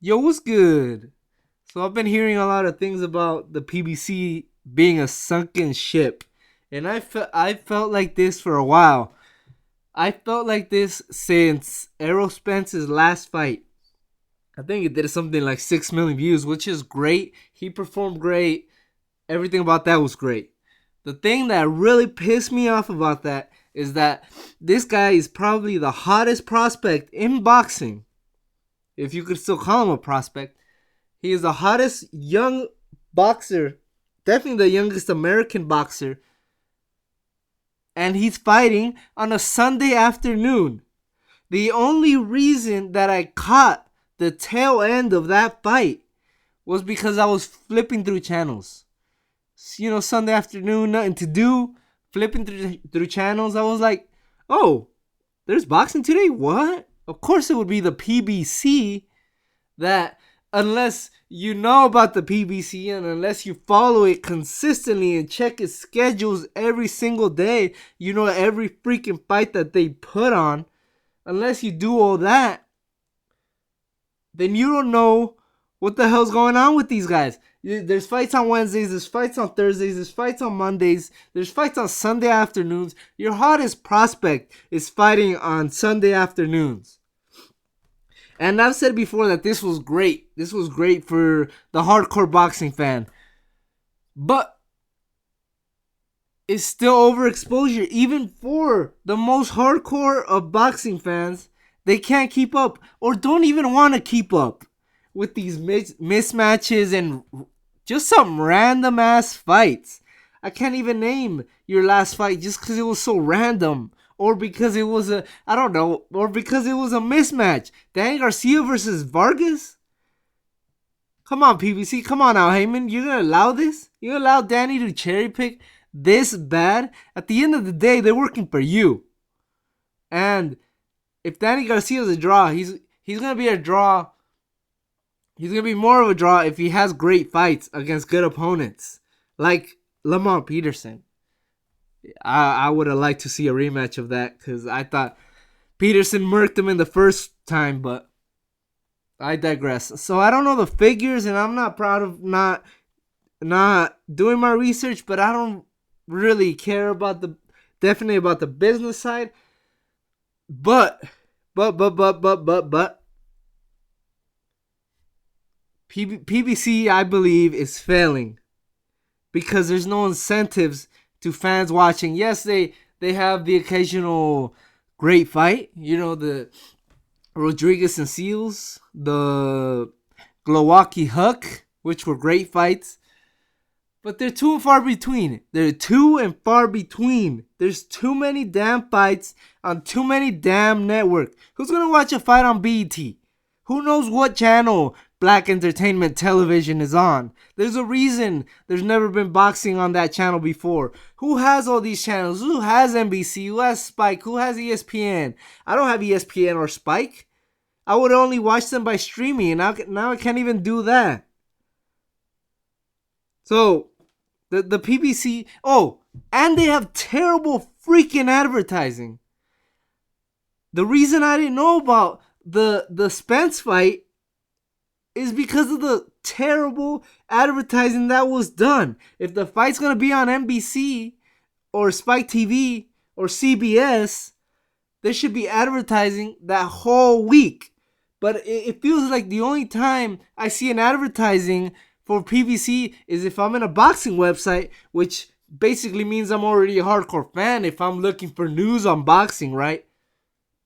Yo, what's good? So I've been hearing a lot of things about the PBC being a sunken ship, and I felt like this for a while. I felt like this since Errol Spence's last fight. I think it did something like 6 million views, which is great. He performed great. Everything about that was great. The thing that really pissed me off about that is that this guy is probably the hottest prospect in boxing, if you could still call him a prospect. He is the hottest young boxer, definitely the youngest American boxer, and he's fighting on a Sunday afternoon. The only reason that I caught the tail end of that fight was because I was flipping through channels. Sunday afternoon, nothing to do, flipping through channels. I was like, oh, there's boxing today? What? Of course it would be the PBC. That, unless you know about the PBC and unless you follow it consistently and check its schedules every single day, you know every freaking fight that they put on, unless you do all that, then you don't know what the hell's going on with these guys. There's fights on Wednesdays, there's fights on Thursdays, there's fights on Mondays, there's fights on Sunday afternoons. Your hottest prospect is fighting on Sunday afternoons. And I've said before that this was great. This was great for the hardcore boxing fan. But it's still overexposure. Even for the most hardcore of boxing fans, they can't keep up or don't even want to keep up with these mismatches and just some random ass fights. I can't even name your last fight just because it was so random. Or because it was or because it was a mismatch. Danny Garcia versus Vargas? Come on, PBC. Come on now, Heyman. You're going to allow this? You're going to allow Danny to cherry pick this bad? At the end of the day, they're working for you. And if Danny Garcia's a draw, he's going to be a draw. He's going to be more of a draw if he has great fights against good opponents. Like Lamont Peterson. I would have liked to see a rematch of that because I thought Peterson murked him in the first time, but I digress. So I don't know the figures, and I'm not proud of not doing my research, but I don't really care about definitely about the business side. But PBC, I believe, is failing because there's no incentives to fans watching. Yes, they have the occasional great fight. The Rodriguez and Seals, the Glowacki Huck, which were great fights. But they're too far between. There's too many damn fights on too many damn networks. Who's going to watch a fight on BET? Who knows what channel Black Entertainment Television is on? There's a reason there's never been boxing on that channel before. Who has all these channels? Who has NBC? Who has Spike? Who has ESPN? I don't have ESPN or Spike. I would only watch them by streaming, and now I can't even do that. So, the PBC... Oh, and they have terrible freaking advertising. The reason I didn't know about the Spence fight is because of the terrible advertising that was done. If the fight's going to be on NBC or Spike TV or CBS, there should be advertising that whole week. But it feels like the only time I see an advertising for PBC is if I'm in a boxing website, which basically means I'm already a hardcore fan if I'm looking for news on boxing, right?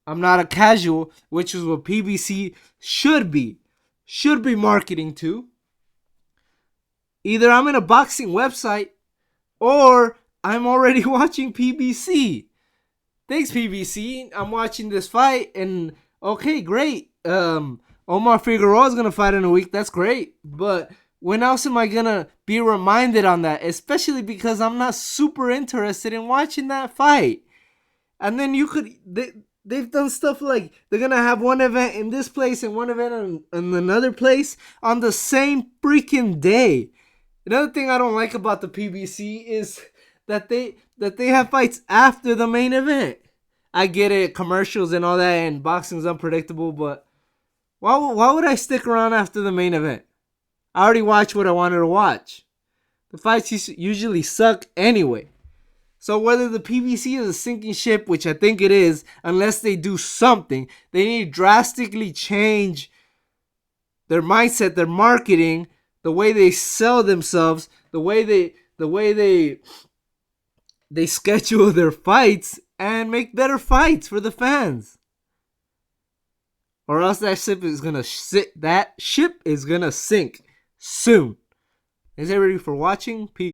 I'm not a casual, which is what PBC should be marketing to. Either I'm in a boxing website or I'm already watching PBC. Thanks, PBC. I'm watching this fight and okay, great. Omar Figueroa is going to fight in a week. That's great. But when else am I going to be reminded on that? Especially because I'm not super interested in watching that fight. And then they've done stuff like they're going to have one event in this place and one event in another place on the same freaking day. Another thing I don't like about the PBC is that they have fights after the main event. I get it, commercials and all that, and boxing's unpredictable, but Why would I stick around after the main event? I already watched what I wanted to watch. The fights usually suck anyway. So whether the PBC is a sinking ship, which I think it is, unless they do something, they need to drastically change their mindset, their marketing, the way they sell themselves, the way they schedule their fights, and make better fights for the fans. Or else that ship is gonna sink soon. Is everybody for watching? Peace.